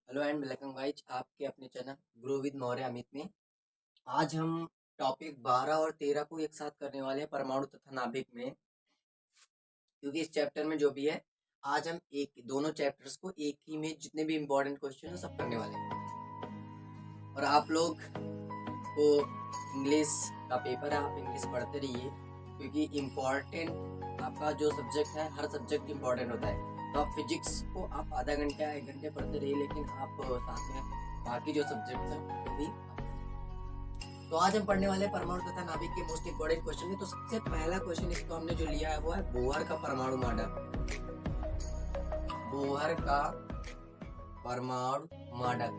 Hello and welcome guys आपके अपने channel grow with Maurya Amit में। आज हम टॉपिक 12 और 13 को एक साथ करने वाले हैं परमाणु तथा नाभिक में, क्योंकि इस चैप्टर में जो भी है आज हम एक दोनों चैप्टर्स को एक ही में जितने भी इम्पोर्टेंट क्वेश्चन है सब करने वाले हैं। और आप लोग को इंग्लिश का पेपर है, आप इंग्लिश पढ़ते रहिए क्योंकि इम्पोर्टेंट आपका जो सब्जेक्ट है हर सब्जेक्ट इम्पोर्टेंट होता है। तो आप फिजिक्स को आप आधा घंटा 1 घंटे पढ़ते रहिए, लेकिन आप साथ में बाकी जो सब्जेक्ट्स हैं उनको भी तो आज हम पढ़ने वाले परमाणु तथा नाभिक के मोस्ट इंपोर्टेंट क्वेश्चन में। तो सबसे पहला क्वेश्चन इसको हमने जो लिया है वो है बोहर का परमाणु मॉडल। बोहर का परमाणु मॉडल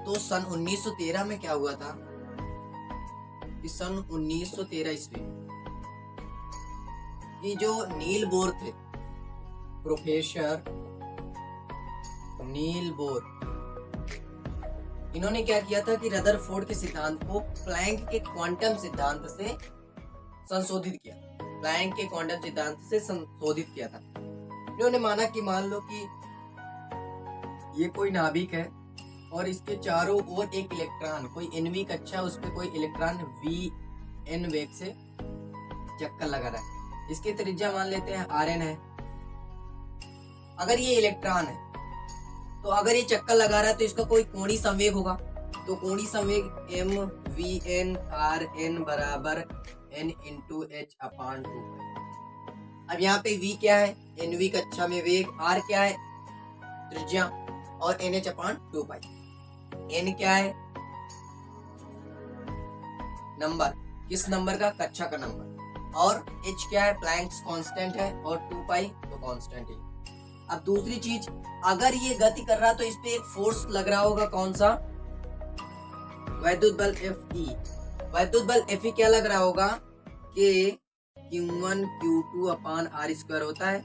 तो सन 1913 में क्या हुआ था कि सन 1913 ईस्वी में ये जो नील बोर थे, प्रोफेसर नील बोर, इन्होंने क्या किया था कि रदरफोर्ड के सिद्धांत को प्लैंक के क्वांटम सिद्धांत से संशोधित किया। प्लैंक के क्वांटम सिद्धांत से संशोधित किया था। इन्होंने माना कि मान लो कि ये कोई नाभिक है और इसके चारों ओर एक इलेक्ट्रॉन, कोई एनवी कक्षा, उस पर कोई इलेक्ट्रॉन वी एन वेग से चक्कर लगा रहा है। इसकी त्रिज्या मान लेते हैं आर एन है। अगर ये इलेक्ट्रॉन है तो अगर ये चक्कर लगा रहा है तो इसका कोई कोणीय संवेग होगा। तो कोणीय संवेग m v n r n बराबर एन इंटू एच अपान 2। अब यहाँ पे v क्या है, एन वी कक्षा में वेग, r क्या है त्रिज्या, और एन एच अपान 2 पाई। n क्या है नंबर, किस नंबर का, कक्षा का नंबर, और h क्या है प्लैंक्स कांस्टेंट है, और 2 पाई तो कांस्टेंट है। अब दूसरी चीज, अगर ये गति कर रहा तो इस पे एक फोर्स लग रहा होगा, कौन सा, वैद्युत बल Fe। वैद्युत बल Fe क्या लग रहा होगा कि Q1 Q2 अपान R स्क्वायर होता है।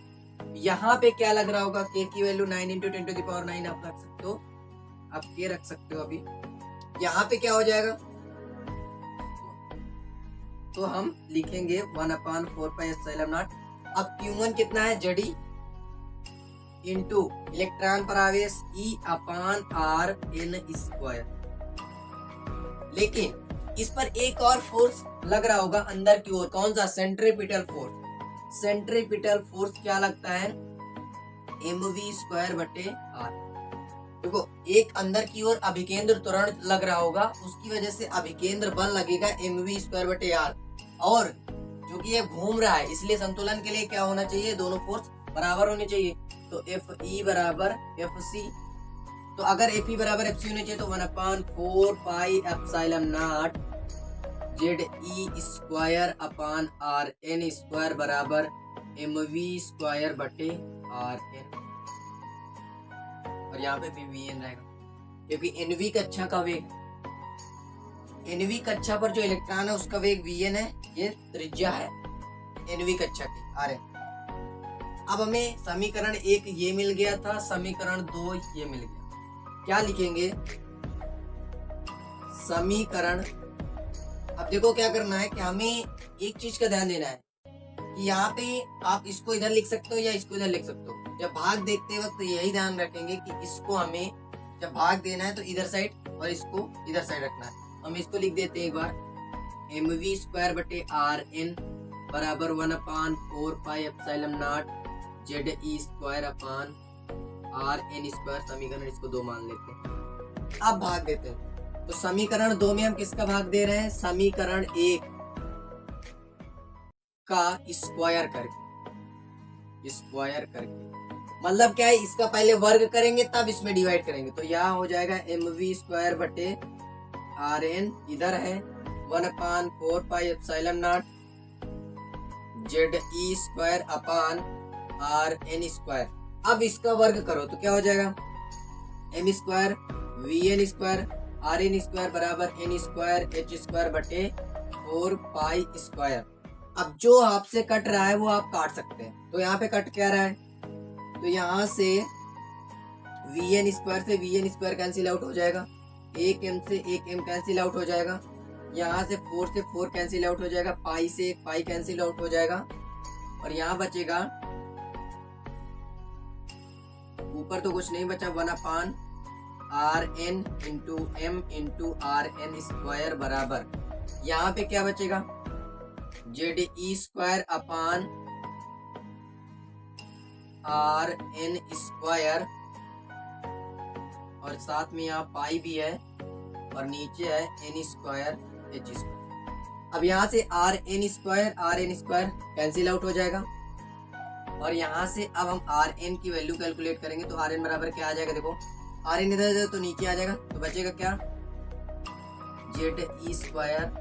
यहाँ पे क्या लग रहा होगा, K की value 9 into 10 to the power 9 आप रख सकते हो, आप K रख सकते हो। अभी यहाँ पे क्या हो जाएगा, तो हम लिखेंगे 1 अपान 4 पाई एप्सिलॉन नॉट। अब Q1 कितना है, जड़ी इंटू इलेक्ट्रॉन पर आवेश E अपान R N स्क्वायर। लेकिन इस पर एक और फोर्स लग रहा होगा अंदर की ओर, कौन सा, सेंट्रीपिटल फोर्स। सेंट्रीपिटल फोर्स क्या लगता है, mv स्क्वायर बटे r। देखो एक अंदर की ओर अभिकेंद्र त्वरण लग रहा होगा, उसकी वजह से अभिकेंद्र बल लगेगा mv स्क्वायर बटे r, और क्योंकि ये घूम रहा है इसलिए संतुलन के लिए क्या होना चाहिए, दोनों फोर्स बराबर होने चाहिए। तो Fe बराबर Fc, तो अगर Fe बराबर Fc होने चाहिए तो 1 upon 4 pi epsilon naught z e square upon r n square बराबर mv स्क्वायर बटे आर एन, और यहाँ पे भी वी एन रहेगा क्योंकि एनवी कक्षा का वेग, एनवी कक्षा पर जो इलेक्ट्रॉन है उसका वेग वी एन है, ये त्रिज्या है एनवी कक्षा की आर एन। अब हमें समीकरण 1 ये मिल गया था, समीकरण 2 ये मिल गया, क्या लिखेंगे समीकरण। अब देखो क्या करना है कि हमें एक चीज का ध्यान देना है कि यहाँ पे आप इसको इधर लिख सकते हो या इसको इधर लिख सकते हो। जब भाग देखते वक्त यही ध्यान रखेंगे कि इसको हमें जब भाग देना है तो इधर साइड और इसको इधर साइड रखना है। हम इसको लिख देते हैं एक बार, mv स्क्वायर बटे आर एन बराबर 1 upon 4 pi epsilon naught z e square upon r n square. समीकरण इसको 2 मान लेते हैं। अब भाग देते हैं, तो समीकरण 2 में हम किसका भाग दे रहे हैं, समीकरण 1 का स्क्वायर करके, स्क्वायर करके मतलब क्या है, इसका पहले वर्ग करेंगे तब इसमें डिवाइड करेंगे। तो यहाँ हो जाएगा mv स्क्वायर बटे आर एन, इधर है 1 upon 4 pi epsilon naught z e square upon r n square. अब इसका वर्ग करो तो क्या हो जाएगा, m square v n square r n square बराबर एन स्क्वायर एच स्क्वायर बटे 4 पाई स्क्वायर। अब जो आपसे कट रहा है वो आप काट सकते हैं। तो यहाँ पे कट क्या रहा है, तो यहाँ से वी एन स्क्वायर से v n square cancel out हो जाएगा, एक एम से एक एम कैंसिल आउट हो जाएगा, यहाँ से 4 कैंसिल आउट हो जाएगा, पाई से पाई कैंसिल आउट हो जाएगा और यहाँ बचेगा, ऊपर तो कुछ नहीं बचा, 1/RN into M into RN square बराबर, यहाँ पे क्या बचेगा, ZE square upon RN square और साथ में यहाँ पाई भी है और नीचे है N स्क्वायर H स्क्वायर। अब यहाँ से RN स्क्वायर कैंसिल आउट हो जाएगा और यहाँ से अब हम RN की वैल्यू कैलकुलेट करेंगे तो RN बराबर क्या आ जाएगा, देखो RN इधर तो नीचे आ जाएगा तो बचेगा क्या, ZE स्क्वायर,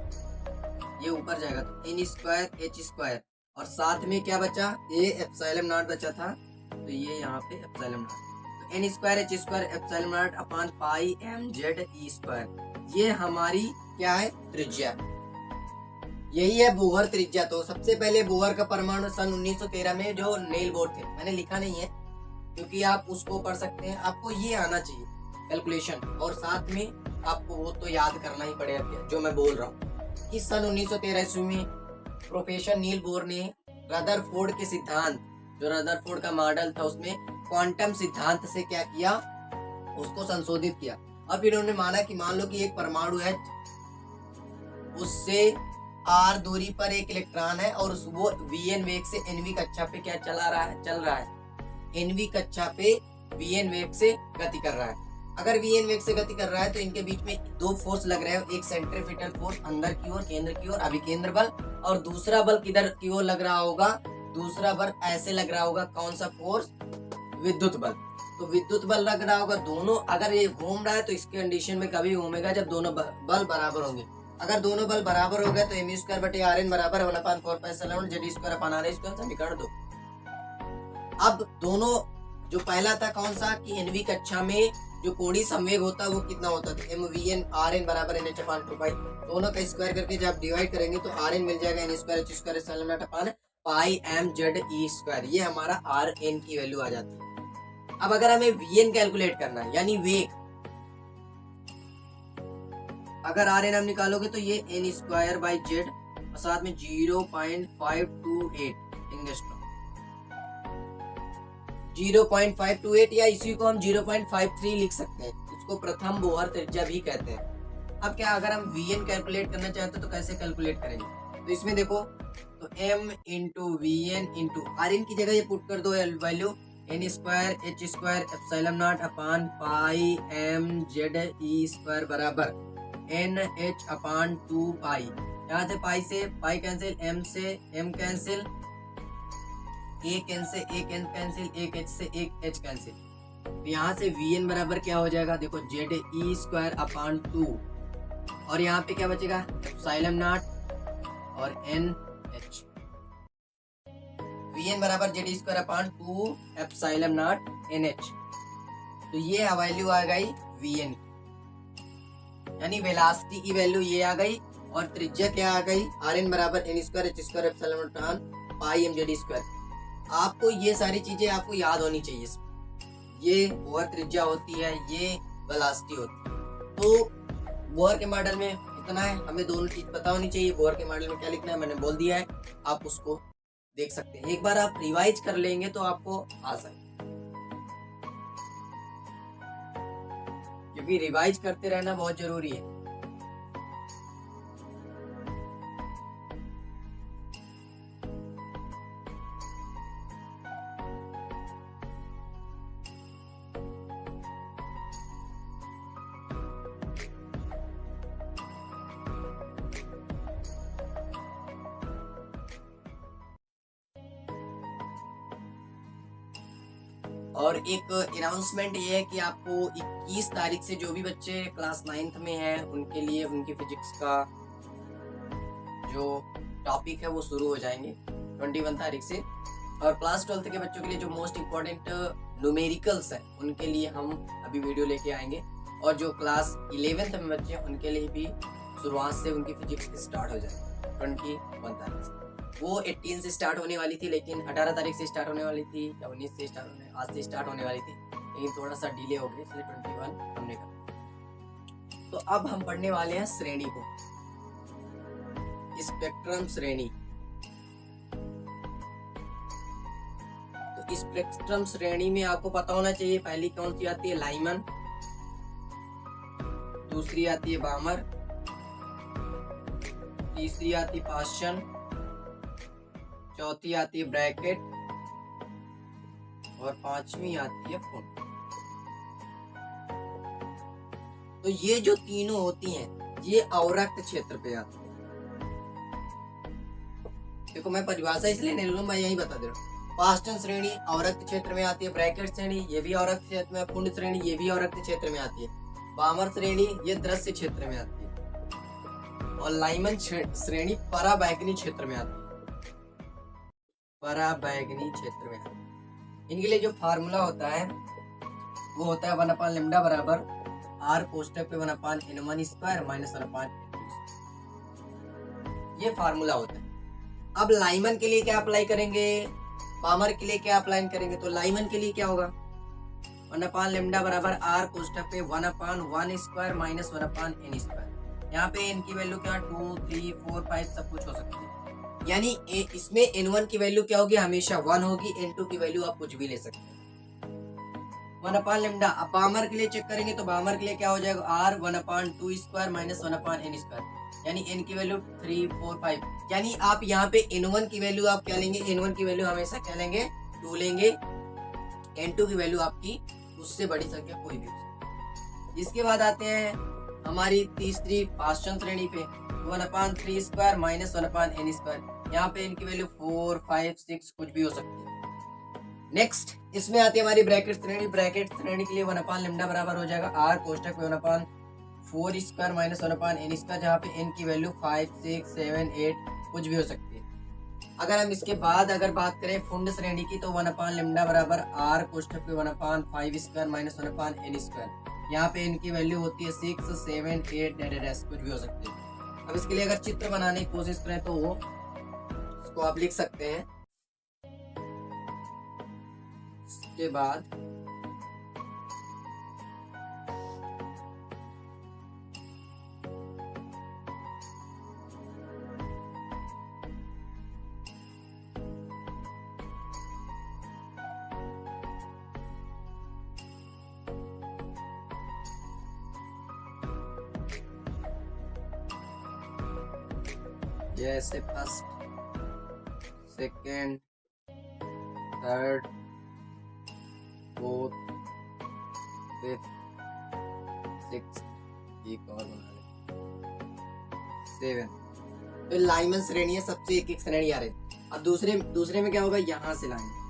ये ऊपर जाएगा तो N स्क्वायर H स्क्वायर और साथ में क्या बचा, ये एप्सिलॉन नॉट बचा था तो ये यहाँ पे एप्सिलॉन नॉट, तो N square H square epsilon not upon pi MZE square, ये हमारी क्या है, त्रिज्या, यही है बोहर त्रिज्या। तो सबसे पहले बोहर का परमाणु सन 1913 में जो नेल बोर थे, मैंने लिखा नहीं है क्योंकि आप उसको पढ़ सकते हैं, आपको ये आना चाहिए कैलकुलेशन और साथ में आपको वो तो याद करना ही पड़ेगा जो मैं बोल रहा हूँ कि सन 1913 ईस्वी में प्रोफेसर नील बोर ने रदरफोर्ड के सिद्धांत, जो रदरफोर्ड का मॉडल था उसमें क्वांटम सिद्धांत से क्या किया, उसको संशोधित किया। अब फिर उन्होंने माना कि मान लो कि एक परमाणु है, उससे r दूरी पर एक इलेक्ट्रॉन है और वो vn वेग से nv कक्षा पे क्या चल रहा है nv कक्षा पे vn वेग से गति कर रहा है। अगर vn वेग से गति कर रहा है तो इनके बीच में दो फोर्स लग रहे हैं, एक सेंट्रीफ्यूगल फोर्स अंदर की ओर केंद्र की ओर अभिकेंद्र बल, और दूसरा बल किधर की ओर लग रहा होगा, दूसरा बल ऐसे लग रहा होगा, कौन सा फोर्स, विद्युत बल। तो विद्युत बल लग रहा होगा दोनों, अगर ये घूम रहा है तो इस कंडीशन में कभी घूमेगा जब दोनों बल बराबर होंगे। अगर दोनों बल बराबर हो गए तो एम स्क्वायर बटे RN बराबर 1/4 z square upon r square, समीकरण 2। अब दोनों, जो पहला था कौन सा कि एनवी कक्षा में जो कोणीय संवेग होता है वो कितना होता था, MVN RN बराबर NH/2 दोनों का स्क्वायर करके जब डिवाइड करेंगे तो RN मिल जाएगा N square H square epsilon not upon pi MZE square, ये हमारा RN की वैल्यू आ जाती है। अब अगर हमें VN कैलकुलेट करना है यानी वेग, अगर RN हम निकालोगे तो ये N स्क्वायर बाई जेड और साथ में 0.528 इंगस्ट्रॉन, 0.528 या इसी को हम 0.53 लिख सकते हैं, इसको प्रथम बोहर त्रिज्या भी कहते हैं। अब क्या अगर हम VN कैलकुलेट करना चाहते हैं तो कैसे कैलकुलेट करेंगे, तो इसमें देखो तो M into VN into RN की जगह ये पुट कर दो value N square H square epsilon not upon pi MZE square बराबर NH/2 पाई, यहाँ से पाई से पाई कैंसिल, M से M कैंसिल, एक N से एक N कैंसिल, एक H से एक H कैंसिल, तो यहाँ से VN बराबर क्या हो जाएगा, देखो ZE स्क्वायर अपान 2 और यहाँ पे क्या बचेगा एप्सिलॉन नॉट और NH, VN बराबर ZE square upon 2 epsilon not NH, तो ये वैल्यू आ गई VN यानी वेलोसिटी की वैल्यू ये आ गई और त्रिज्या क्या आ गई, RN बराबर N square H square epsilon not pi MZE square. आपको ये सारी चीजें आपको याद होनी चाहिए, ये बोहर त्रिज्या होती है, ये वेलोसिटी होती है। तो बोहर के मॉडल में इतना है, हमें दोनों चीज पता होनी चाहिए। बोहर के मॉडल में क्या लिखना है मैंने बोल दिया है, आप उसको देख सकते हैं, एक बार आप रिवाइज कर लेंगे तो आपको आसान है, क्योंकि रिवाइज करते रहना बहुत जरूरी है। और एक अनाउंसमेंट ये है कि आपको 21 तारीख से जो भी बच्चे क्लास 9th में हैं उनके लिए उनके फिजिक्स का जो टॉपिक है वो शुरू हो जाएंगे 21 तारीख से, और क्लास 12th के बच्चों के लिए जो मोस्ट इम्पोर्टेंट न्यूमेरिकल्स हैं उनके लिए हम अभी वीडियो लेके आएंगे, और जो क्लास 11th में बच्चे हैं उनके लिए भी शुरुआत से उनकी फिजिक्स स्टार्ट हो जाएगी 21 तारीख से। वो 18 से स्टार्ट होने वाली थी लेकिन 18 तारीख से स्टार्ट होने वाली थी या 19 से आज से स्टार्ट होने वाली थी, लेकिन थोड़ा सा डिले हो गया इसलिए 21 हमने कहा। तो अब हम पढ़ने वाले हैं श्रेणी को। स्पेक्ट्रम श्रेणी। तो स्पेक्ट्रम श्रेणी में आपको पता होना चाहिए पहली कौन सी आती है, लाइमन, दूसरी आती है बामर, तीसरी आती है पाश्चन, चौथी आती है ब्रैकेट और पांचवी आती है फुन। तो ये जो तीनों होती हैं ये अवरक्त क्षेत्र पे आती है। देखो मैं परिभाषा इसलिए नहीं लूँ, मैं यही बता दे रहा हूँ। पाश्चन श्रेणी अवरक्त क्षेत्र में आती है, ब्रैकेट श्रेणी ये भी अवरक्त क्षेत्र में, फुंड श्रेणी ये भी अवरक्त क्षेत्र में आती है, बामर श्रेणी ये दृश्य क्षेत्र में आती है और लाइमन श्रेणी पराबैंगनी क्षेत्र में आती है, पराबैंगनी क्षेत्र में आती है। इनके लिए जो फार्मूला होता है वो होता है 1/λ बराबर r कोष्टक पे 1/n1 स्क्वायर माइनस 1/n2। ये फार्मूला होता है। अब लाइमन के लिए क्या अप्लाई करेंगे, बामर के लिए क्या अप्लाई करेंगे, तो लाइमन के लिए क्या होगा 1/λ बराबर r कोष्टक पे 1/1 स्क्वायर माइनस 1/n स्क्वायर। यहाँ पे n की वैल्यू क्या 2, 3, 4, 5 सब कुछ हो सकती है। यानी इसमें n1 की वैल्यू क्या होगी, हमेशा 1 होगी, n2 की वैल्यू आप कुछ भी ले सकते हैं 1/λ। अब बामर के लिए चेक करेंगे तो बामर के लिए क्या हो जाएगा r 1/2 square minus 1/n square, यानी n की वैल्यू 3, 4, 5। यानी आप यहाँ पे n1 की वैल्यू आप क्या लेंगे, n1 की वैल्यू हमेशा क्या लेंगे 2 लेंगे, n2 की वैल्यू आपकी उससे बड़ी संख्या कोई भी हो सकती है। इसके बाद आते हैं हमारी तीसरी पाश्चन श्रेणी पे 1/3 स्क्वायर माइनस 1/n स्क्वायर। यहाँ पे n की वैल्यू 4, 5, 6 कुछ भी हो सकती है। नेक्स्ट इसमें आती है हमारी ब्रैकेट श्रेणी। ब्रैकेट श्रेणी के लिए 1/λ बराबर हो जाएगा r कोष्टक पे 1/4 स्क्वायर माइनस 1/n स्क्वायर, जहाँ पे n की वैल्यू 5, 6, 7, 8 कुछ भी हो सकती है। अगर हम इसके बाद अगर बात करें फुंड श्रेणी की तो 1/λ बराबर r कोष्टक पे 1/5 स्क्वायर माइनस 1/n स्क्वायर, यहाँ पे n की वैल्यू होती है 6, 7, 8 डैश कुछ भी हो सकती है। अब इसके लिए अगर चित्र बनाने की कोशिश करें तो वो इसको आप लिख सकते हैं। इसके बाद जैसे first, second, third, fourth, fifth, sixth, एक और बना ले 7। तो लाइमन श्रेणी है, सबसे एक एक श्रेणी आ रही है। अब दूसरे में क्या होगा, यहाँ से लाएंगे,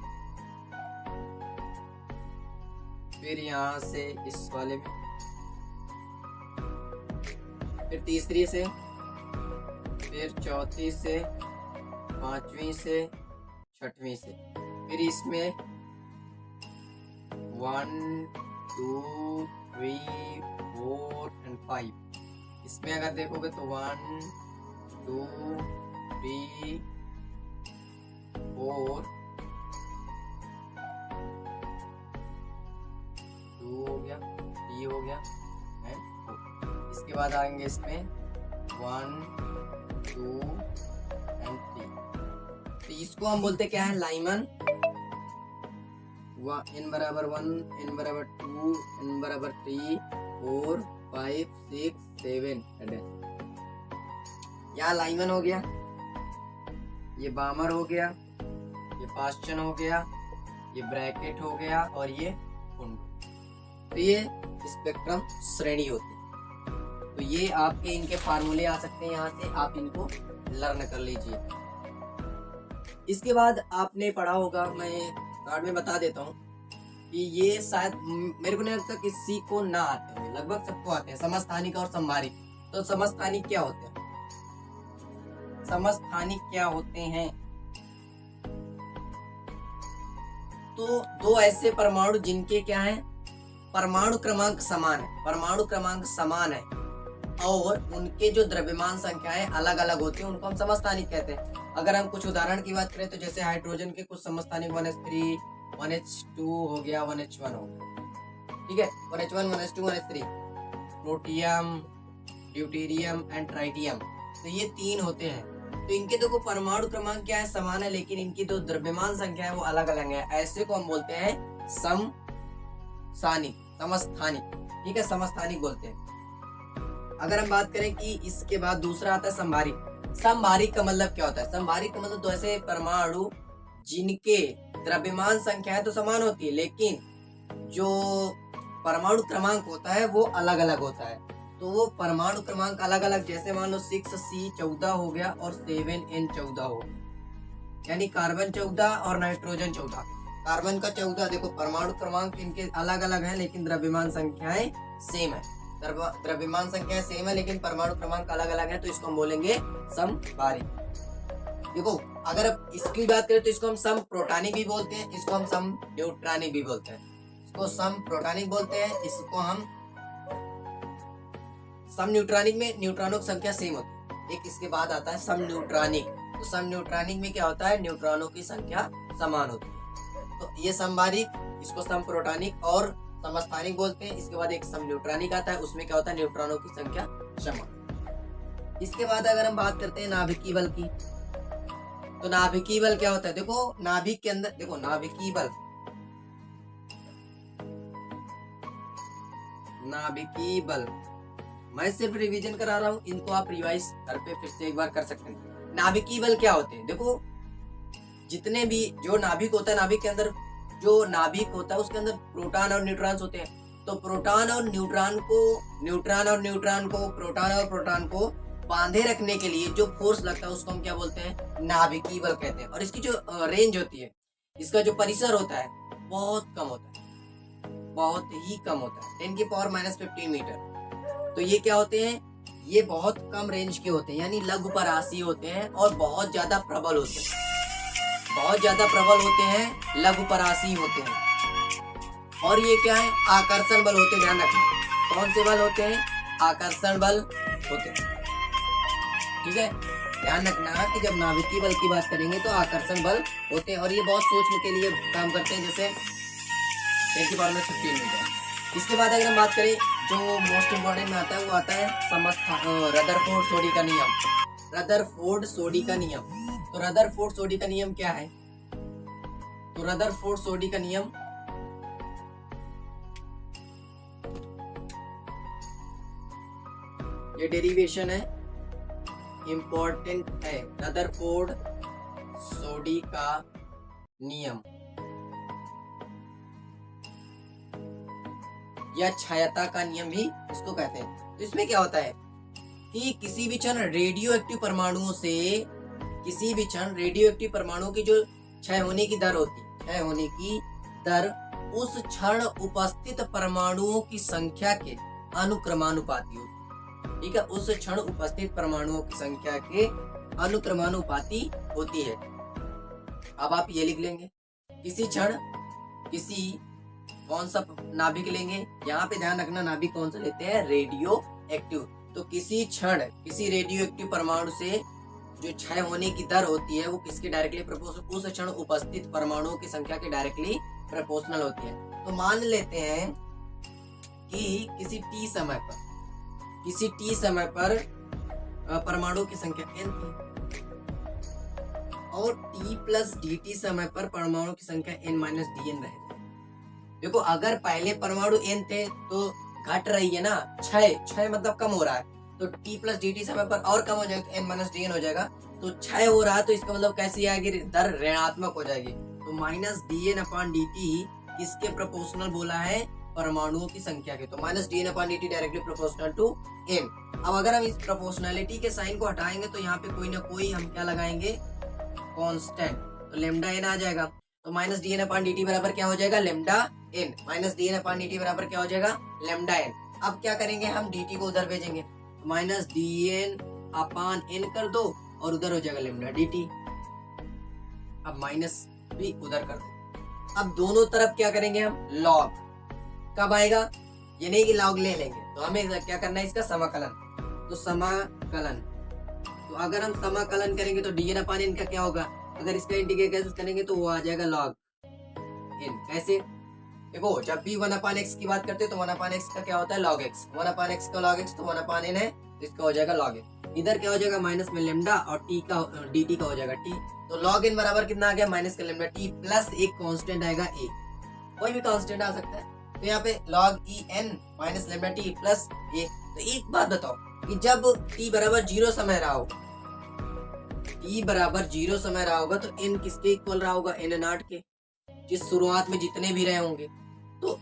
फिर यहाँ से इस वाले में, फिर तीसरी से, फिर चौथी से, पांचवी से, छठवीं से, फिर इसमें 1, 2, 3, 4 and 5। इसमें अगर देखोगे तो 1, 2, 3, 4, 2 हो गया, 3 हो गया एंड 4। इसके बाद आएंगे इसमें 1, 2 and 3। तो इसको हम बोलते क्या है, लाइमन। n बराबर 1, n बराबर 2, n बराबर 3, 4, 5, 6, 7 यहाँ लाइमन हो गया, ये बामर हो गया, ये पाश्चन हो गया, ये ब्रैकेट हो गया और ये फुंड। तो ये स्पेक्ट्रम श्रेणी होती है। तो ये आपके इनके फार्मूले आ सकते हैं, यहाँ से आप इनको लर्न कर लीजिए। इसके बाद आपने पढ़ा होगा, मैं कार्ड में बता देता हूँ कि ये शायद मेरे को नहीं लगता किसी को ना आते हैं, लगभग सबको आते हैं, समस्थानिक और संभारिक। तो समस्थानिक क्या होते हैं, समस्थानिक क्या होते हैं, तो दो ऐसे परमाणु जिनके क्या है, परमाणु क्रमांक समान है, परमाणु क्रमांक समान है और उनके जो द्रव्यमान संख्याएं अलग अलग होती हैं, उनको हम समस्थानिक कहते हैं। अगर हम कुछ उदाहरण की बात करें तो जैसे हाइड्रोजन के कुछ समस्थानिक 1s3, 1h2 हो गया, 1h1 हो गया, ठीक है, 1h1, 1h2, 1h3। Protium, deuterium and tritium, तो ये तीन होते हैं तो इनके देखो परमाणु क्रमांक क्या है, समान है, लेकिन इनकी जो द्रव्यमान संख्या है वो अलग अलग है। ऐसे को हम बोलते हैं समस्थानिक, ठीक है, समस्थानिक बोलते हैं। अगर हम बात करें कि इसके बाद दूसरा आता है संभारिक। संभारिक का मतलब क्या होता है? संभारिक का मतलब तो ऐसे परमाणु जिनके द्रव्यमान संख्या तो समान होती है, लेकिन जो परमाणु क्रमांक होता है वो अलग अलग होता है। तो वो परमाणु क्रमांक अलग अलग, जैसे मान लो 6C14 हो गया और 7N14 हो गया, यानी कार्बन 14 और नाइट्रोजन 14। कार्बन का 14, देखो परमाणु क्रमांक इनके अलग अलग है लेकिन द्रव्यमान संख्याएं सेम है। द्रव्यमान संख्याएं सेम है लेकिन परमाणु क्रमांक अलग अलग है, तो इसको हम बोलेंगे समभारिक। देखो अगर अब इसकी बात करें तो इसको हम सम प्रोटानिक भी बोलते हैं, इसको हम सम न्यूट्रॉनिक भी बोलते हैं। इसको सम प्रोटानिक बोलते हैं, इसको हम सम न्यूट्रॉनिक में न्यूट्रॉनों की संख्या सेम होती है। एक इसके बाद आता है सम न्यूट्रॉनिक। तो सम न्यूट्रॉनिक में क्या होता है, न्यूट्रॉनों की संख्या समान होती है। तो ये समभारिक, इसको सम प्रोटानिक और समस्थानिक बोलते हैं। इसके बाद एक सम न्यूट्रॉनिक आता है, उसमें क्या होता है, न्यूट्रॉनों की संख्या समान। इसके बाद अगर हम बात करते हैं नाभिकीय बल की, तो नाभिकीय बल क्या होता है? देखो नाभिक के अंदर, देखो नाभिकीय बल, नाभिकीय बल मैं सिर्फ रिवीजन करा रहा हूँ, इनको आप रिवाइज घर पे फिर से एक बार कर सकते हैं। नाभिकीय बल क्या होते हैं? देखो जितने भी जो नाभिक होता है, नाभिक के अंदर जो नाभिक होता है उसके अंदर प्रोटॉन और न्यूट्रॉन होते हैं। तो प्रोटॉन और न्यूट्रॉन को प्रोटॉन को बांधे रखने के लिए जो फोर्स लगता है उसको हम क्या बोलते हैं, नाभिकीय बल कहते हैं। और इसकी जो रेंज होती है, इसका जो परिसर होता है बहुत कम होता है, बहुत ही कम होता है, 10⁻⁻15 मीटर। तो ये क्या होते हैं, ये बहुत कम रेंज के होते हैं, यानी लघुपरासी होते हैं और बहुत ज्यादा प्रबल होते हैं, बहुत ज्यादा प्रबल होते हैं, लघुपरासी होते हैं। और ये क्या है, आकर्षण बल होते हैं। ध्यान रखना कौन से बल होते हैं, आकर्षण बल होते हैं, ठीक है। ध्यान रखना कि जब नाभिकीय बल की बात करेंगे तो आकर्षण बल होते हैं और ये बहुत सूक्ष्म के लिए काम करते हैं, जैसे 10⁻15 मीटर। इसके बाद अगर हम बात करें जो मोस्ट इम्पोर्टेंट में आता है, वो आता है रदरफोर्ड सोडी का नियम। रदरफोर्ड सोडी का नियम, तो रदरफोर्ड सोडी का नियम क्या है? तो रदरफोर्ड सोडी का नियम ये डेरिवेशन है, इंपॉर्टेंट है। रदरफोर्ड सोडी का नियम या क्षयता का नियम भी इसको कहते हैं। तो इसमें क्या होता है कि किसी भी क्षण रेडियो एक्टिव परमाणुओं से, किसी भी क्षण रेडियो एक्टिव परमाणुओं की जो क्षय होने की दर होती है, क्षय होने की दर उस क्षण उपस्थित परमाणुओं की संख्या के अनुक्रमानुपाती होती है, ठीक है। उस क्षण उपस्थित परमाणुओं की संख्या के अनुक्रमानुपाती होती है। अब आप ये लिख लेंगे, किसी क्षण किसी कौन सा नाभिक लेंगे, यहाँ पे ध्यान रखना नाभिक कौन सा लेते हैं, रेडियो एक्टिव। तो किसी क्षण किसी रेडियो एक्टिव परमाणु से जो क्षय होने की दर होती है वो किसके डायरेक्टली प्रोपोर्शनल, उस क्षण उपस्थित परमाणुओं की संख्या के डायरेक्टली प्रोपोर्शनल होती है। तो मान लेते हैं कि किसी टी समय पर परमाणु की संख्या n थी और t+dt समय पर परमाणु की संख्या n-dn रहे। देखो अगर पहले परमाणु n थे तो घट रही है ना, क्षय मतलब कम हो रहा है, तो t+dt समय पर और कम हो जाएगा तो n-dn हो जाएगा। तो क्षय हो रहा है तो इसका मतलब कैसी आएगी, दर ऋणात्मक हो जाएगी। तो -dn/dt किसके प्रोपोर्शनल बोला है, परमाणुओं की संख्या के। तो -dn/dt directly proportional to n। अब अगर हम इस प्रोपोर्शनलिटी के साइन को हटाएंगे तो यहाँ पे कोई ना कोई हम क्या लगाएंगे, कांस्टेंट, तो लैम्डा n आ जाएगा। तो -dn/dt बराबर क्या हो जाएगा, लैम्डा n। -dn/dt बराबर क्या हो जाएगा, लैम्डा n। अब क्या करेंगे, हम dt को उधर भेजेंगे, -dn/n कर दो और उधर हो जाएगा लैम्डा dt। अब माइनस भी उधर कर दो। अब दोनों तरफ क्या करेंगे हम, लॉग। कब आएगा, ये नहीं कि लॉग ले लेंगे, तो हमें क्या करना है, इसका समाकलन। तो समाकलन, तो अगर हम समाकलन करेंगे तो dn/n का क्या होगा, अगर इसका इंटीग्रेट करेंगे तो वो आ जाएगा log n। कैसे, देखो जब भी 1/x की बात करते हैं तो 1/x का क्या होता है, log x। 1/x का log x तो 1/n है, तो इसका हो जाएगा log n। इधर क्या हो जाएगा माइनस में लेमडा और टी का डी टी का हो जाएगा टी। तो लॉग एन बराबर कितना आ गया माइनस का लेमडा टी प्लस एक कांस्टेंट आएगा ए, कोई भी कांस्टेंट आ सकता है। तो यहाँ पे log e n minus lambda t plus A. तो एक बात बताओ कि जब टी बराबर 0 समय रहा हो, टी बराबर 0 समय रहा होगा तो एन किसके इक्वल रहा होगा, एन नॉट के, जिस शुरुआत में जितने भी रहे होंगे। तो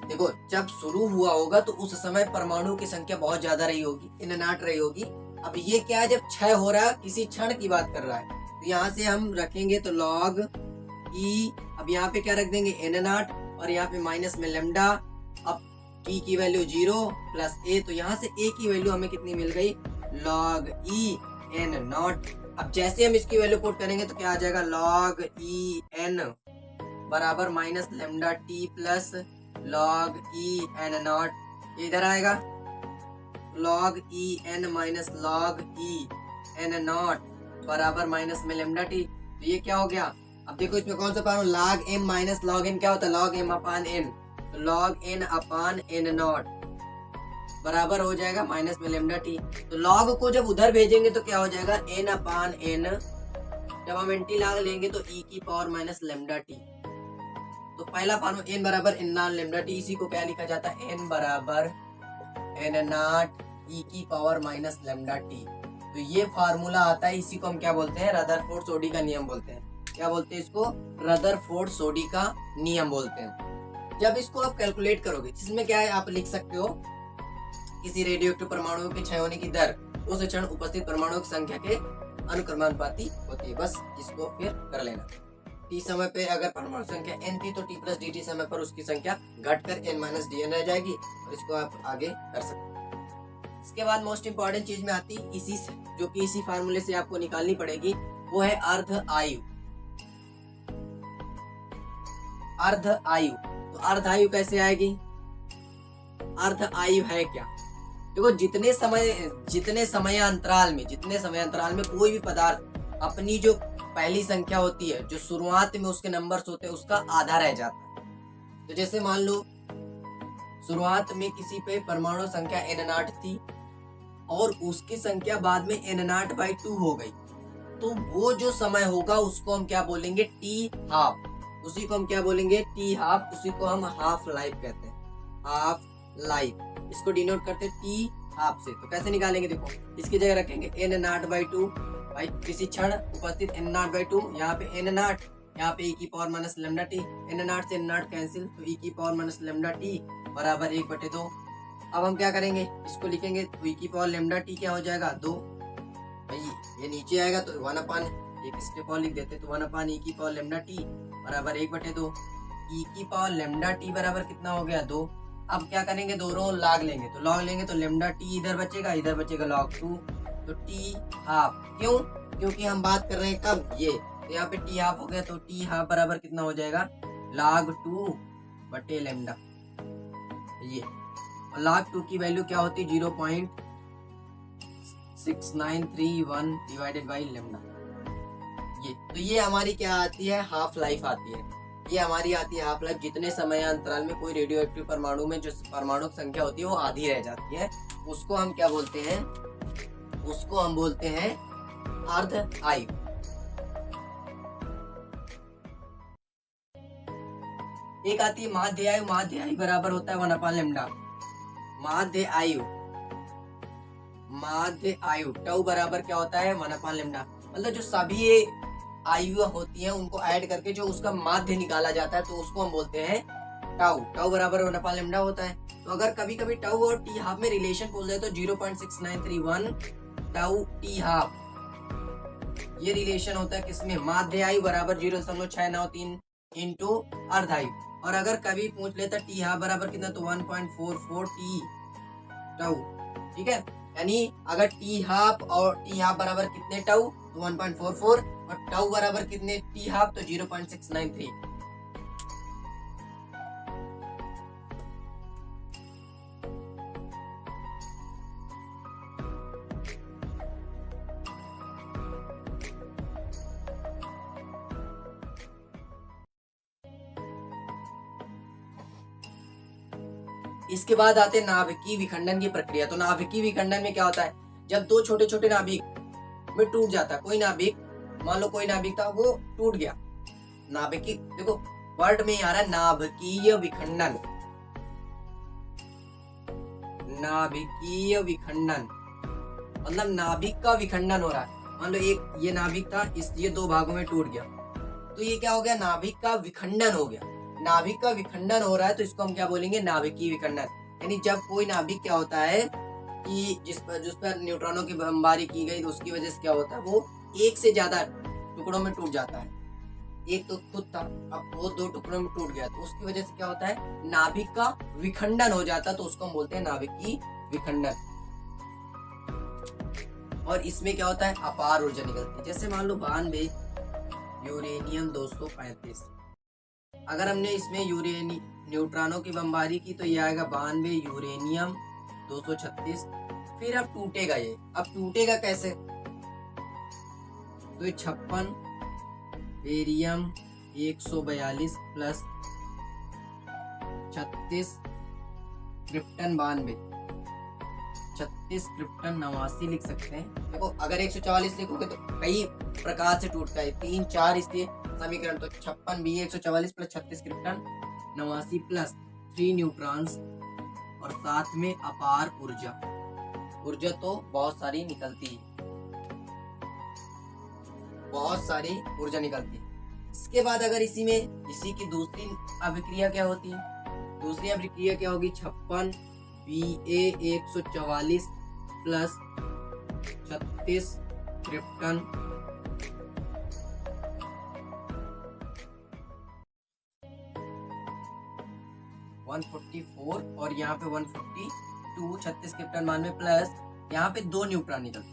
देखो जब शुरू हुआ होगा तो उस समय परमाणु की संख्या बहुत ज्यादा रही होगी, एन नॉट रही होगी। अब ये क्या है, जब क्षय हो रहा है किसी क्षण की बात कर रहा है, तो यहाँ से हम रखेंगे तो लॉग ई, अब यहाँ पे क्या रख देंगे एन नॉट और यहाँ पे माइनस में लेमडा। अब टी की वैल्यू 0 प्लस ए, तो यहाँ से ए की वैल्यू हमें कितनी मिल गई, लॉग ई एन नॉट। अब जैसे हम इसकी वैल्यू पुट करेंगे तो क्या आ जाएगा, लॉग ई एन बराबर minus lambda t plus log e n naught, इधर आएगा log e n minus log e n naught बराबर माइनस में लेमडा टी। तो ये क्या हो गया, अब देखो इसमें कौन सा पान, log m minus log n क्या होता है, लॉग एम अपान एन, तो log n upon n naught बराबर हो जाएगा माइनस में लेमडा टी। तो लॉग को जब उधर भेजेंगे तो क्या हो जाएगा, एन अपान एन, जब हम एंटी लॉग लेंगे तो ई की पावर माइनस लेमडा टी। तो पहला फॉर्मूला एन बराबर एन नॉट लेमडा टी, इसी को क्या लिखा जाता है, एन बराबर एन नॉट ई की पावर माइनस लेमडा टी। तो ये फार्मूला आता है, इसी को हम क्या बोलते हैं, रदरफोर्ड सोडी का नियम बोलते हैं। क्या बोलते हैं इसको, रदरफोर्ड सोडी का नियम बोलते हैं। जब इसको आप कैलकुलेट करोगे, जिसमें क्या है आप लिख सकते हो किसी रेडियोएक्टिव परमाणुओं के क्षय होने की दर उस क्षण उपस्थित परमाणुओं की संख्या के अनुक्रमानुपाती होती है। बस इसको फिर कर लेना, टी समय पे अगर परमाणु संख्या n थी तो t प्लस dt समय पर उसकी संख्या घटकर n माइनस डी एन रह जाएगी, और इसको आप आगे कर सकते हैं। इसके बाद मोस्ट इंपॉर्टेंट चीज में आती इसी से, जो कि इसी फार्मूले से आपको निकालनी पड़ेगी, वो है अर्ध आयु। अर्ध आयु, तो अर्ध आयु कैसे आएगी, अर्ध आयु है क्या, देखो जितने समय अंतराल में कोई भी पदार्थ अपनी जो पहली संख्या होती है, जो शुरुआत में उसके नंबर्स होते हैं, उसका आधा रह जाता है। तो जैसे मान लो शुरुआत में किसी पे परमाणु संख्या एन नॉट थी और उसकी संख्या बाद में एन नॉट बाई 2 हो गई, तो वो जो समय होगा उसको हम क्या बोलेंगे, टी हाफ, उसी को हम क्या बोलेंगे, टी हाफ, उसी को हम हाफ लाइफ कहते हैं, हाफ लाइफ। इसको डिनोट करते हैं टी हाफ से। तो कैसे निकालेंगे, देखो इसकी जगह रखेंगे एन नॉट बाई 2, भाई किसी क्षण उपस्थित एन नॉट बाई 2, यहाँ पे एन नॉट, यहाँ पे ई की power minus lambda t, n naught से एन नॉट कैंसिल, तो ई की पावर माइनस लेमडा टी बराबर 1/2। अब हम क्या करेंगे, इसको लिखेंगे तो ई की पावर लेमडा टी क्या हो जाएगा, 2, भाई ये नीचे आएगा तो 1/, एक स्टेप और लिख देते तो 1/, ई की पावर लेमडा टी बराबर 1/2। ई की पावर लेमडा टी बराबर कितना हो गया, 2। अब क्या करेंगे, दोनों लॉग लेंगे, तो लॉग लेंगे तो लेमडा टी इधर बचेगा, इधर बचेगा लॉग 2, तो टी हाफ। क्यों, क्योंकि हम बात कर रहे हैं कब, ये तो यहाँ पे टी हाफ हो गया, तो टी हाफ बराबर कितना हो जाएगा, log 2 बटे लेमडा। ये log 2 की वैल्यू क्या होती है, 0.6931 डिवाइडेड बाई लेमडा। तो ये हमारी क्या आती है, हाफ लाइफ आती है। ये हमारी आती है हाफ लाइफ, जितने समय अंतराल में कोई रेडियोएक्टिव परमाणु में जो परमाणु संख्या होती है वो आधी रह जाती है, उसको हम क्या बोलते हैं, उसको हम बोलते हैं अर्ध आयु। एक आती है माध्य आयु, माध्य आयु बराबर होता है 1/, लेमडा। माध्य आयु टाउ बराबर क्या होता है, 1/, लेमडा। मतलब जो सभी आयु होती हैं उनको ऐड करके जो उसका माध्य निकाला जाता है, तो उसको हम बोलते हैं टाउ। टाउ बराबर 1/, लेमडा होता है। तो अगर कभी कभी टाउ और टी हाफ में रिलेशन बोल जाए तो 0.6931 टाउ टी हाफ, ये रिलेशन होता है किसमें, माध्य आयु बराबर 0.693 इंटू अर्ध आयु। और अगर कभी पूछ लेता टी हाफ बराबर कितना, तो 1.44 टी टाउ। ठीक है, यानी अगर टी हाफ और टी हाफ बराबर कितने टाउ, तो 1.44, और टाउ बराबर कितने टी हाफ, तो 0.693। इसके बाद आते नाभिकीय विखंडन की प्रक्रिया। तो नाभिकीय विखंडन में क्या होता है, जब दो छोटे छोटे नाभिक में टूट जाता है, कोई नाभिक, मान लो कोई नाभिक था वो टूट गया, नाभिकीय, देखो वर्ड में आ रहा है नाभिकीय विखंडन, नाभिकीय विखंडन मतलब नाभिक का विखंडन हो रहा है। मान लो एक ये नाभिक था, ये दो भागों में टूट गया, तो ये क्या हो गया, नाभिक का विखंडन हो गया। नाभिक का विखंडन हो रहा है तो इसको हम क्या बोलेंगे, नाभिकीय विखंडन। यानी जब कोई नाभिक क्या होता है कि जिस पर न्यूट्रॉनों की बमबारी की गई तो उसकी वजह से क्या होता है, वो एक से ज्यादा टुकड़ों में टूट जाता है। एक तो खुद था, अब वो दो टुकड़ों में टूट गया, तो उसकी वजह से क्या होता है, नाभिक का विखंडन हो जाता है, तो उसको हम बोलते हैं नाभिकीय विखंडन। और इसमें क्या होता है, अपार ऊर्जा निकलती है। जैसे मान लो 92 यूरेनियम 235, अगर हमने इसमें न्यूट्रॉनों की बमबारी की तो ये आएगा 92 यूरेनियम 236। फिर अब टूटेगा ये, अब टूटेगा कैसे, तो ये 56 बेरियम 142 प्लस 36 क्रिप्टन 92, 36 क्रिप्टन 89 लिख सकते हैं। देखो अगर 144 लिखोगे तो कई प्रकार से टूटता है, 3 4 इसके समीकरण, तो 56 B 144 plus 36 krypton 89 plus 3 neutrons और साथ में अपार ऊर्जा। ऊर्जा तो बहुत सारी निकलती है, बहुत सारी ऊर्जा निकलती है। इसके बाद अगर इसी की दूसरी अभिक्रिया क्या होती है, दूसरी अभिक्रिया क्या होगी, 56 BA 144 प्लस 36 क्रिप्टन 144 और यहाँ पे 142, 36 क्रिप्टन 92 प्लस यहाँ पे 2 न्यूट्रॉन निकलते,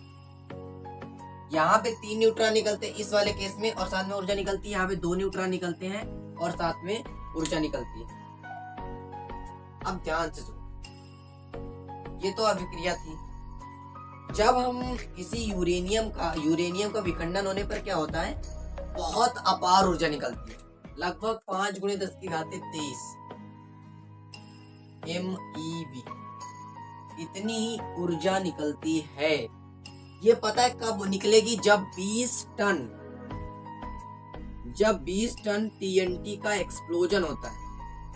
यहाँ पे 3 न्यूट्रॉन निकलते हैं इस वाले केस में, और साथ में ऊर्जा निकलती है। यहाँ पे 2 न्यूट्रॉन निकलते हैं और साथ में ऊर्जा निकलती है। अब ध्यान से सुनो, ये तो अभिक्रिया थी। जब हम किसी यूरेनियम का विखंडन होने पर क्या होता है, बहुत अपार ऊर्जा निकलती है, लगभग 5 × 10⁻23 MeV इतनी ही ऊर्जा निकलती है। ये पता है कब निकलेगी, जब 20 टन TNT का एक्सप्लोजन होता है।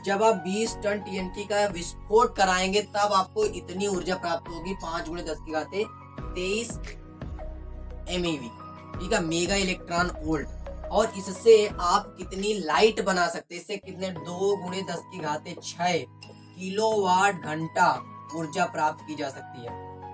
जब आप 20 टन TNT का विस्फोट कराएंगे तब आपको इतनी ऊर्जा प्राप्त होगी, 5 × 10⁻23 MeV, ठीक है, मेगा इलेक्ट्रॉन वोल्ट। और इससे आप कितनी लाइट बना सकते हैं, इससे कितने 2 × 10⁻6 किलोवाट घंटा ऊर्जा प्राप्त की जा सकती है।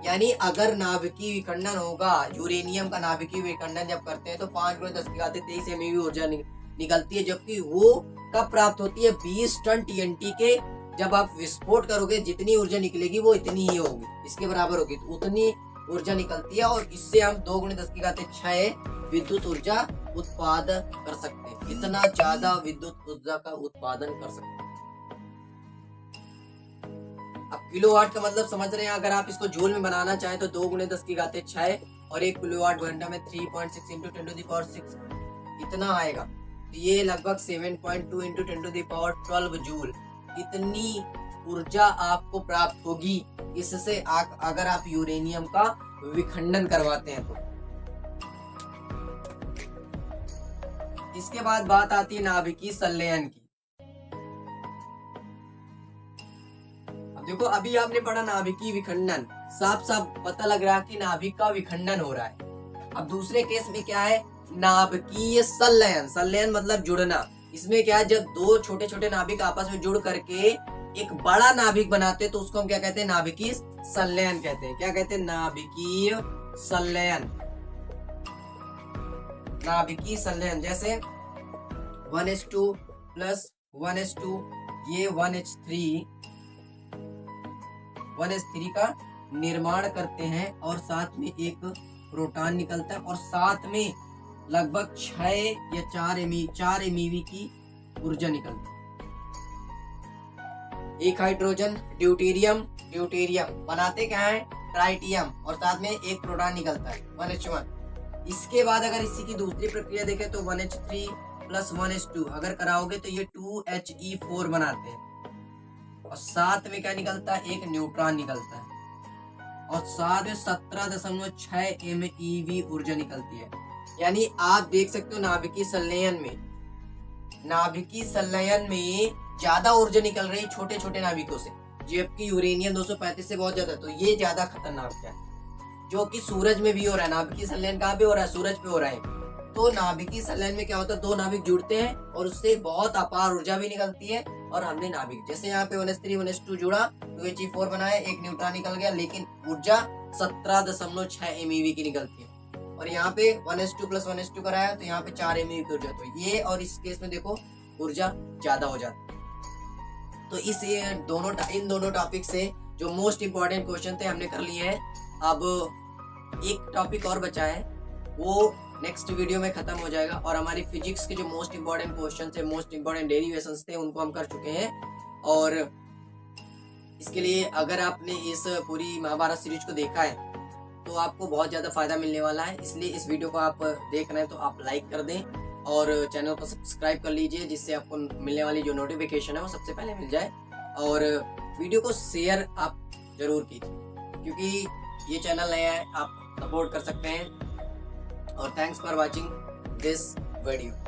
यानी अगर नाभिकीय विखंडन होगा, यूरेनियम का नाभिकीय विखंडन जब करते हैं तो 5 × 10⁻23 MeV ऊर्जा निकलती है, जबकि वो कब प्राप्त होती है, 20 टन TNT के जब आप विस्फोट करोगे जितनी ऊर्जा निकलेगी वो इतनी ही होगी, इसके बराबर होगी, तो उतनी ऊर्जा निकलती है। और इससे हम 2 × 10⁻6 विद्युत ऊर्जा उत्पादन कर सकते हैं, इतना ज्यादा विद्युत ऊर्जा का उत्पादन कर सकते हैं। अब किलोवाट का मतलब समझ रहे हैं, अगर आप इसको जूल में बनाना चाहें तो 2 × 10⁻6 और 1 किलोवाट घंटा में 3.6 × 10⁻6 इतना आएगा, तो ये लगभग 7.2 × 10⁻12 जूल इतनी ऊर्जा आपको प्राप्त होगी इससे अगर आप यूरेनियम का विखंडन करवाते हैं तो। इसके बाद बात आती है नाभिकीय संलयन की। देखो अभी आपने पढ़ा नाभिकीय विखंडन, साफ साफ पता लग रहा है कि नाभिक का विखंडन हो रहा है। अब दूसरे केस में क्या है, नाभिकीय संलयन। संलयन मतलब जुड़ना। इसमें क्या है, जब दो छोटे छोटे नाभिक आपस में जुड़ करके एक बड़ा नाभिक बनाते हैं तो उसको हम क्या कहते हैं, नाभिकीय संलयन कहते हैं। क्या कहते हैं, नाभिकीय संलयन। नाभिकीय संलयन जैसे 1s2 प्लस 1s2, ये 1s3 का निर्माण करते हैं और साथ में एक प्रोटॉन निकलता है और साथ में लगभग 6 या 4 MeV की ऊर्जा निकलती है। एक हाइड्रोजन ड्यूटेरियम बनाते क्या है, ट्राइटियम, और साथ में एक प्रोटॉन निकलता है 1h1। इसके बाद अगर इसी की दूसरी प्रक्रिया देखें तो 1h3 प्लस 1s2 अगर कराओगे तो ये 2He4 बनाते हैं और साथ में क्या निकलता है, एक न्यूट्रॉन निकलता है। और साथ में 17.6 MeV ऊर्जा निकलती है। यानी आप देख सकते हो नाभिकीय संलयन में ज्यादा ऊर्जा निकल रही छोटे छोटे नाभिकों से, जबकि यूरेनियम 235 से बहुत ज्यादा। तो ये ज्यादा खतरनाक है, जो कि सूरज में भी हो रहा है। नाभिकीय संलयन कहाँ पे हो रहा है? सूरज पे हो रहा है। तो नाभिकीय संलयन में क्या होता है, दो नाभिक जुड़ते हैं और उससे बहुत अपार ऊर्जा भी निकलती है। और हमने नाभिक जैसे यहाँ पे 1s3 1s2 जुड़ा, 2He4 बनाया, एक न्यूट्रॉन निकल गया, लेकिन ऊर्जा 17.6 MeV की निकलती है। और यहाँ पे 1s2 + 1s2 कराया तो यहाँ पे 4 MeV की ऊर्जा। तो ये और इस केस में देखो ऊर्जा ज्यादा हो जाती है। तो इन दोनों टॉपिक से जो मोस्ट इंपॉर्टेंट क्वेश्चन थे हमने कर लिए हैं। अब एक टॉपिक और बचा है, वो नेक्स्ट वीडियो में खत्म हो जाएगा। और हमारी फिजिक्स के जो मोस्ट इंपॉर्टेंट क्वेश्चन थे, मोस्ट इंपॉर्टेंट डेरिवेशंस थे, उनको हम कर चुके हैं। और इसके लिए अगर आपने इस पूरी महाभारत सीरीज को देखा है तो आपको बहुत ज़्यादा फायदा मिलने वाला है। इसलिए इस वीडियो को आप देख रहे हैं तो आप लाइक कर दें और चैनल को सब्सक्राइब कर लीजिए, जिससे आपको मिलने वाली जो नोटिफिकेशन है वो सबसे पहले मिल जाए। और वीडियो को शेयर आप जरूर कीजिए, क्योंकि ये चैनल नया है, आप सपोर्ट कर सकते हैं। और thanks for watching this video.